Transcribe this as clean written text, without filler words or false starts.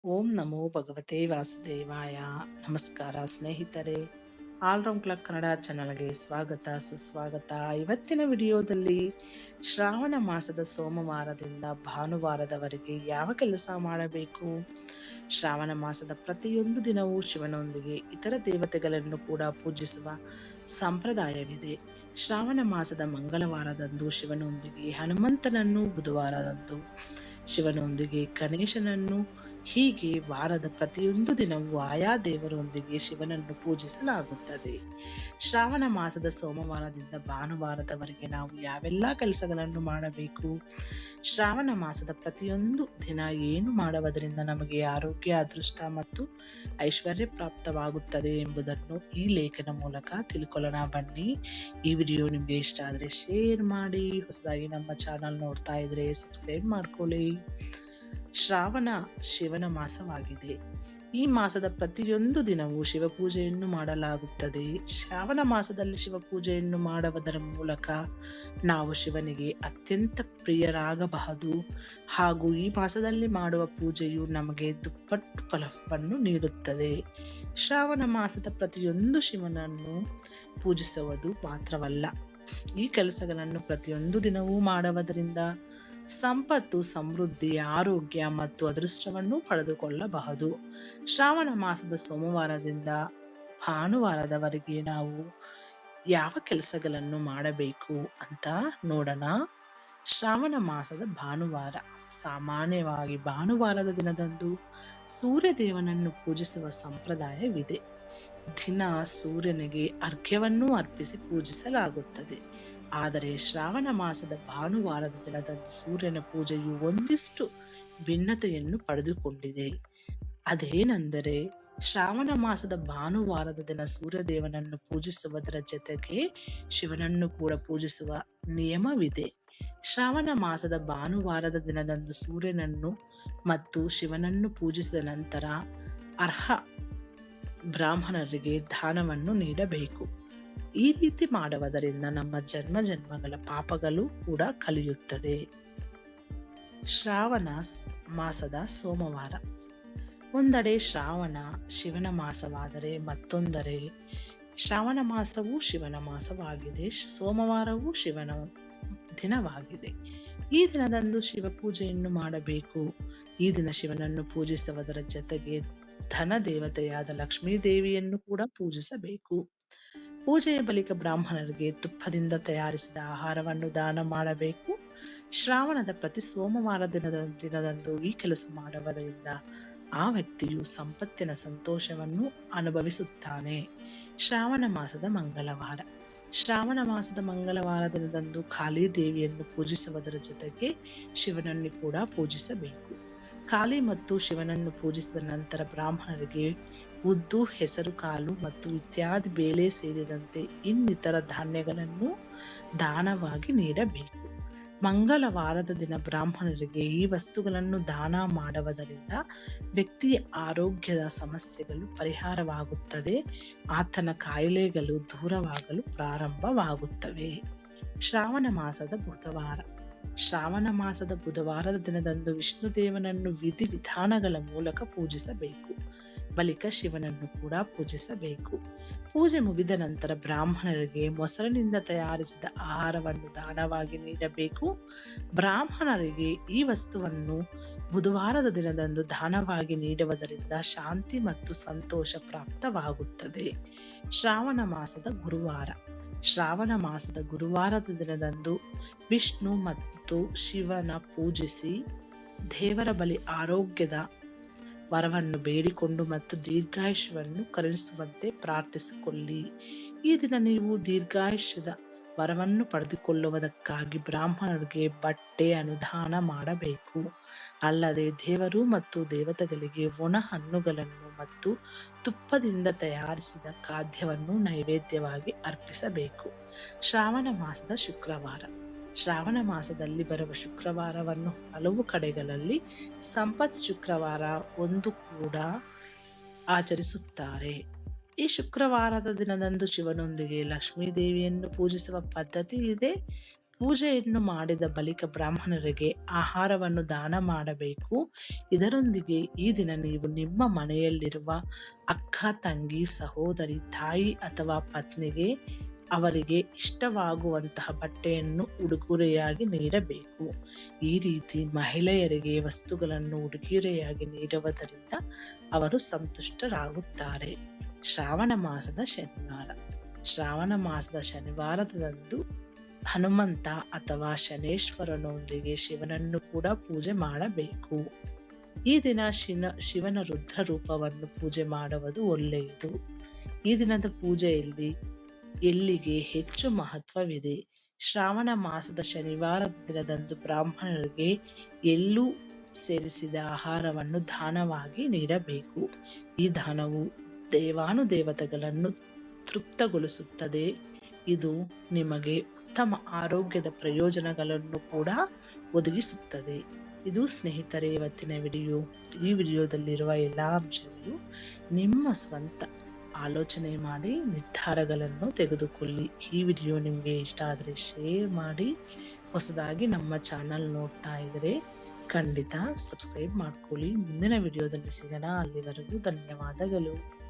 ಓಂ ನಮೋ ಭಗವತೆ ವಾಸುದೇವಾಯ. ನಮಸ್ಕಾರ ಸ್ನೇಹಿತರೆ, ಆಲ್ರೌಂಡ್ ಕ್ಲಬ್ ಕನ್ನಡ ಚಾನಲ್ಗೆ ಸ್ವಾಗತ ಸುಸ್ವಾಗತ. ಇವತ್ತಿನ ವಿಡಿಯೋದಲ್ಲಿ ಶ್ರಾವಣ ಮಾಸದ ಸೋಮವಾರದಿಂದ ಭಾನುವಾರದವರೆಗೆ ಯಾವ ಕೆಲಸ ಮಾಡಬೇಕು, ಶ್ರಾವಣ ಮಾಸದ ಪ್ರತಿಯೊಂದು ದಿನವೂ ಶಿವನೊಂದಿಗೆ ಇತರ ದೇವತೆಗಳನ್ನು ಕೂಡ ಪೂಜಿಸುವ ಸಂಪ್ರದಾಯವಿದೆ. ಶ್ರಾವಣ ಮಾಸದ ಮಂಗಳವಾರದಂದು ಶಿವನೊಂದಿಗೆ ಹನುಮಂತನನ್ನು, ಬುಧವಾರದಂದು ಶಿವನೊಂದಿಗೆ ಗಣೇಶನನ್ನು, ಹೀಗೆ ವಾರದ ಪ್ರತಿಯೊಂದು ದಿನವೂ ಆಯಾ ದೇವರೊಂದಿಗೆ ಶಿವನನ್ನು ಪೂಜಿಸಲಾಗುತ್ತದೆ. ಶ್ರಾವಣ ಮಾಸದ ಸೋಮವಾರದಿಂದ ಭಾನುವಾರದವರೆಗೆ ನಾವು ಯಾವೆಲ್ಲ ಕೆಲಸಗಳನ್ನು ಮಾಡಬೇಕು, ಶ್ರಾವಣ ಮಾಸದ ಪ್ರತಿಯೊಂದು ದಿನ ಏನು ಮಾಡುವುದರಿಂದ ನಮಗೆ ಆರೋಗ್ಯ, ಅದೃಷ್ಟ ಮತ್ತು ಐಶ್ವರ್ಯ ಪ್ರಾಪ್ತವಾಗುತ್ತದೆ ಎಂಬುದನ್ನು ಈ ಲೇಖನ ಮೂಲಕ ತಿಳ್ಕೊಳ್ಳೋಣ ಬನ್ನಿ. ಈ ವಿಡಿಯೋ ನಿಮಗೆ ಇಷ್ಟ ಆದರೆ ಶೇರ್ ಮಾಡಿ, ಹೊಸದಾಗಿ ನಮ್ಮ ಚಾನಲ್ ನೋಡ್ತಾ ಇದ್ರೆ ಸಬ್ಸ್ಕ್ರೈಬ್ ಮಾಡ್ಕೊಳ್ಳಿ. ಶ್ರಾವಣ ಶಿವನ ಮಾಸವಾಗಿದೆ. ಈ ಮಾಸದ ಪ್ರತಿಯೊಂದು ದಿನವೂ ಶಿವಪೂಜೆಯನ್ನು ಮಾಡಲಾಗುತ್ತದೆ. ಶ್ರಾವಣ ಮಾಸದಲ್ಲಿ ಶಿವಪೂಜೆಯನ್ನು ಮಾಡುವುದರ ಮೂಲಕ ನಾವು ಶಿವನಿಗೆ ಅತ್ಯಂತ ಪ್ರಿಯರಾಗಬಹುದು ಹಾಗೂ ಈ ಮಾಸದಲ್ಲಿ ಮಾಡುವ ಪೂಜೆಯು ನಮಗೆ ದುಪ್ಪಟ್ಟು ಫಲವನ್ನು ನೀಡುತ್ತದೆ. ಶ್ರಾವಣ ಮಾಸದ ಪ್ರತಿಯೊಂದು ಶಿವನನ್ನು ಪೂಜಿಸುವುದು ಮಾತ್ರವಲ್ಲ, ಈ ಕೆಲಸಗಳನ್ನು ಪ್ರತಿಯೊಂದು ದಿನವೂ ಮಾಡುವುದರಿಂದ ಸಂಪತ್ತು, ಸಮೃದ್ಧಿ, ಆರೋಗ್ಯ ಮತ್ತು ಅದೃಷ್ಟವನ್ನು ಪಡೆದುಕೊಳ್ಳಬಹುದು. ಶ್ರಾವಣ ಮಾಸದ ಸೋಮವಾರದಿಂದ ಭಾನುವಾರದವರೆಗೆ ನಾವು ಯಾವ ಕೆಲಸಗಳನ್ನು ಮಾಡಬೇಕು ಅಂತ ನೋಡೋಣ. ಶ್ರಾವಣ ಮಾಸದ ಭಾನುವಾರ. ಸಾಮಾನ್ಯವಾಗಿ ಭಾನುವಾರದ ದಿನದಂದು ಸೂರ್ಯದೇವನನ್ನು ಪೂಜಿಸುವ ಸಂಪ್ರದಾಯವಿದೆ. ದಿನ ಸೂರ್ಯನಿಗೆ ಅರ್ಘ್ಯವನ್ನು ಅರ್ಪಿಸಿ ಪೂಜಿಸಲಾಗುತ್ತದೆ. ಆದರೆ ಶ್ರಾವಣ ಮಾಸದ ಭಾನುವಾರದ ದಿನದಂದು ಸೂರ್ಯನ ಪೂಜೆಯು ಒಂದಿಷ್ಟು ಭಿನ್ನತೆಯನ್ನು ಪಡೆದುಕೊಂಡಿದೆ. ಅದೇನೆಂದರೆ, ಶ್ರಾವಣ ಮಾಸದ ಭಾನುವಾರದ ದಿನ ಸೂರ್ಯದೇವನನ್ನು ಪೂಜಿಸುವುದರ ಜೊತೆಗೆ ಶಿವನನ್ನು ಕೂಡ ಪೂಜಿಸುವ ನಿಯಮವಿದೆ. ಶ್ರಾವಣ ಮಾಸದ ಭಾನುವಾರದ ದಿನದಂದು ಸೂರ್ಯನನ್ನು ಮತ್ತು ಶಿವನನ್ನು ಪೂಜಿಸಿದ ನಂತರ ಅರ್ಹ ಬ್ರಾಹ್ಮಣರಿಗೆ ದಾನವನ್ನು ನೀಡಬೇಕು. ಈ ರೀತಿ ಮಾಡುವುದರಿಂದ ನಮ್ಮ ಜನ್ಮ ಜನ್ಮಗಳ ಪಾಪಗಳು ಕೂಡ ಕಲಿಯುತ್ತದೆ. ಶ್ರಾವಣ ಮಾಸದ ಸೋಮವಾರ. ಒಂದೆಡೆ ಶ್ರಾವಣ ಶಿವನ ಮಾಸವಾದರೆ ಮತ್ತೊಂದೆಡೆ ಶ್ರಾವಣ ಮಾಸವು ಶಿವನ ಮಾಸವಾಗಿದೆ, ಸೋಮವಾರವೂ ಶಿವನ ದಿನವಾಗಿದೆ. ಈ ದಿನದಂದು ಶಿವ ಪೂಜೆಯನ್ನು ಮಾಡಬೇಕು. ಈ ದಿನ ಶಿವನನ್ನು ಪೂಜಿಸುವುದರ ಜೊತೆಗೆ ಧನ ದೇವತೆಯಾದ ಲಕ್ಷ್ಮೀ ದೇವಿಯನ್ನು ಕೂಡ ಪೂಜಿಸಬೇಕು. ಪೂಜೆಯ ಬಳಿಕ ಬ್ರಾಹ್ಮಣರಿಗೆ ತುಪ್ಪದಿಂದ ತಯಾರಿಸಿದ ಆಹಾರವನ್ನು ದಾನ ಮಾಡಬೇಕು. ಶ್ರಾವಣದ ಪ್ರತಿ ಸೋಮವಾರ ದಿನದಂದು ಈ ಕೆಲಸ ಮಾಡುವುದರಿಂದ ಆ ವ್ಯಕ್ತಿಯು ಸಂಪತ್ತಿನ ಸಂತೋಷವನ್ನು ಅನುಭವಿಸುತ್ತಾನೆ. ಶ್ರಾವಣ ಮಾಸದ ಮಂಗಳವಾರ. ಶ್ರಾವಣ ಮಾಸದ ಮಂಗಳವಾರ ದಿನದಂದು ಕಾಳಿ ದೇವಿಯನ್ನು ಪೂಜಿಸುವುದರ ಜೊತೆಗೆ ಶಿವನನ್ನು ಕೂಡ ಪೂಜಿಸಬೇಕು. ಕಾಳಿ ಮತ್ತು ಶಿವನನ್ನು ಪೂಜಿಸಿದ ನಂತರ ಬ್ರಾಹ್ಮಣರಿಗೆ ಉದ್ದು, ಹೆಸರು ಕಾಳು ಮತ್ತು ಇತ್ಯಾದಿ ಬೇಳೆ ಸೇರಿದಂತೆ ಇನ್ನಿತರ ಧಾನ್ಯಗಳನ್ನು ದಾನವಾಗಿ ನೀಡಬೇಕು. ಮಂಗಳವಾರದ ದಿನ ಬ್ರಾಹ್ಮಣರಿಗೆ ಈ ವಸ್ತುಗಳನ್ನು ದಾನ ಮಾಡುವುದರಿಂದ ವ್ಯಕ್ತಿಯ ಆರೋಗ್ಯದ ಸಮಸ್ಯೆಗಳು ಪರಿಹಾರವಾಗುತ್ತದೆ, ಆತನ ಕಾಯಿಲೆಗಳು ದೂರವಾಗಲು ಪ್ರಾರಂಭವಾಗುತ್ತವೆ. ಶ್ರಾವಣ ಮಾಸದ ಬುಧವಾರ. ಶ್ರಾವಣ ಮಾಸದ ಬುಧವಾರದ ದಿನದಂದು ವಿಷ್ಣುದೇವನನ್ನು ವಿಧಿ ವಿಧಾನಗಳ ಮೂಲಕ ಪೂಜಿಸಬೇಕು. ಬಳಿಕ ಶಿವನನ್ನು ಕೂಡ ಪೂಜಿಸಬೇಕು. ಪೂಜೆ ಮುಗಿದ ನಂತರ ಬ್ರಾಹ್ಮಣರಿಗೆ ಮೊಸರಿನಿಂದ ತಯಾರಿಸಿದ ಆಹಾರವನ್ನು ದಾನವಾಗಿ ನೀಡಬೇಕು. ಬ್ರಾಹ್ಮಣರಿಗೆ ಈ ವಸ್ತುವನ್ನು ಬುಧವಾರದ ದಿನದಂದು ದಾನವಾಗಿ ನೀಡುವುದರಿಂದ ಶಾಂತಿ ಮತ್ತು ಸಂತೋಷ ಪ್ರಾಪ್ತವಾಗುತ್ತದೆ. ಶ್ರಾವಣ ಮಾಸದ ಗುರುವಾರ. ಶ್ರಾವಣ ಮಾಸದ ಗುರುವಾರದ ದಿನದಂದು ವಿಷ್ಣು ಮತ್ತು ಶಿವನ ಪೂಜಿಸಿ ದೇವರ ಬಳಿ ಆರೋಗ್ಯದ ವರವನ್ನು ಬೇಡಿಕೊಂಡು ಮತ್ತು ದೀರ್ಘಾಯುಷ್ಯವನ್ನು ಕರುಣಿಸುವಂತೆ ಪ್ರಾರ್ಥಿಸಿಕೊಳ್ಳಿ. ಈ ದಿನ ನೀವು ದೀರ್ಘಾಯುಷ್ಯದ ವರವನ್ನು ಪಡೆದುಕೊಳ್ಳುವುದಕ್ಕಾಗಿ ಬ್ರಾಹ್ಮಣರಿಗೆ ಬಟ್ಟೆ ಅನುದಾನ ಮಾಡಬೇಕು. ಅಲ್ಲದೆ ದೇವರು ಮತ್ತು ದೇವತೆಗಳಿಗೆ ಒಣ ಹಣ್ಣುಗಳನ್ನು ಮತ್ತು ತುಪ್ಪದಿಂದ ತಯಾರಿಸಿದ ಖಾದ್ಯವನ್ನು ನೈವೇದ್ಯವಾಗಿ ಅರ್ಪಿಸಬೇಕು. ಶ್ರಾವಣ ಮಾಸದ ಶುಕ್ರವಾರ. ಶ್ರಾವಣ ಮಾಸದಲ್ಲಿ ಬರುವ ಶುಕ್ರವಾರವನ್ನು ಹಲವು ಕಡೆಗಳಲ್ಲಿ ಸಂಪತ್ ಶುಕ್ರವಾರ ಒಂದು ಕೂಡ ಆಚರಿಸುತ್ತಾರೆ. ಈ ಶುಕ್ರವಾರದ ದಿನದಂದು ಶಿವನೊಂದಿಗೆ ಲಕ್ಷ್ಮೀ ದೇವಿಯನ್ನು ಪೂಜಿಸುವ ಪದ್ಧತಿ ಇದೆ. ಪೂಜೆಯನ್ನು ಮಾಡಿದ ಬಳಿಕ ಬ್ರಾಹ್ಮಣರಿಗೆ ಆಹಾರವನ್ನು ದಾನ ಮಾಡಬೇಕು. ಇದರೊಂದಿಗೆ ಈ ದಿನ ನೀವು ನಿಮ್ಮ ಮನೆಯಲ್ಲಿರುವ ಅಕ್ಕ, ತಂಗಿ, ಸಹೋದರಿ, ತಾಯಿ ಅಥವಾ ಪತ್ನಿಗೆ ಅವರಿಗೆ ಇಷ್ಟವಾಗುವಂತಹ ಬಟ್ಟೆಯನ್ನು ಉಡುಗೊರೆಯಾಗಿ ನೀಡಬೇಕು. ಈ ರೀತಿ ಮಹಿಳೆಯರಿಗೆ ವಸ್ತುಗಳನ್ನು ಉಡುಗೊರೆಯಾಗಿ ನೀಡುವುದರಿಂದ ಅವರು ಸಂತುಷ್ಟರಾಗುತ್ತಾರೆ. ಶ್ರಾವಣ ಮಾಸದ ಶನಿವಾರ. ಶ್ರಾವಣ ಮಾಸದ ಶನಿವಾರದಂದು ಹನುಮಂತ ಅಥವಾ ಶನೇಶ್ವರನೊಂದಿಗೆ ಶಿವನನ್ನು ಕೂಡ ಪೂಜೆ ಮಾಡಬೇಕು. ಈ ದಿನ ಶಿವನ ರುದ್ರ ರೂಪವನ್ನು ಪೂಜೆ ಮಾಡುವುದು ಒಳ್ಳೆಯದು. ಈ ದಿನದ ಪೂಜೆಯಲ್ಲಿ ಎಲ್ಲಿಗೆ ಹೆಚ್ಚು ಮಹತ್ವವಿದೆ. ಶ್ರಾವಣ ಮಾಸದ ಶನಿವಾರದ ದಿನದಂದು ಬ್ರಾಹ್ಮಣರಿಗೆ ಎಳ್ಳು ಸೇರಿಸಿದ ಆಹಾರವನ್ನು ದಾನವಾಗಿ ನೀಡಬೇಕು. ಈ ದಾನವು ದೇವಾನುದೇವತೆಗಳನ್ನು ತೃಪ್ತಗೊಳಿಸುತ್ತದೆ. ಇದು ನಿಮಗೆ ಉತ್ತಮ ಆರೋಗ್ಯದ ಪ್ರಯೋಜನಗಳನ್ನು ಕೂಡ ಒದಗಿಸುತ್ತದೆ. ಇದು ಸ್ನೇಹಿತರೆ ಇವತ್ತಿನ ವಿಡಿಯೋ. ಈ ವಿಡಿಯೋದಲ್ಲಿರುವ ಎಲ್ಲ ಅಂಶಗಳು ನಿಮ್ಮ ಸ್ವಂತ ಆಲೋಚನೆ ಮಾಡಿ ನಿರ್ಧಾರಗಳನ್ನು ತೆಗೆದುಕೊಳ್ಳಿ. ಈ ವಿಡಿಯೋ ನಿಮಗೆ ಇಷ್ಟ ಆದರೆ ಶೇರ್ ಮಾಡಿ. ಹೊಸದಾಗಿ ನಮ್ಮ ಚಾನಲ್ ನೋಡ್ತಾ ಇದ್ದರೆ ಖಂಡಿತ ಸಬ್ಸ್ಕ್ರೈಬ್ ಮಾಡ್ಕೊಳ್ಳಿ. ಮುಂದಿನ ವಿಡಿಯೋದಲ್ಲಿ ಸಿಗೋಣ. ಅಲ್ಲಿವರೆಗೂ ಧನ್ಯವಾದಗಳು.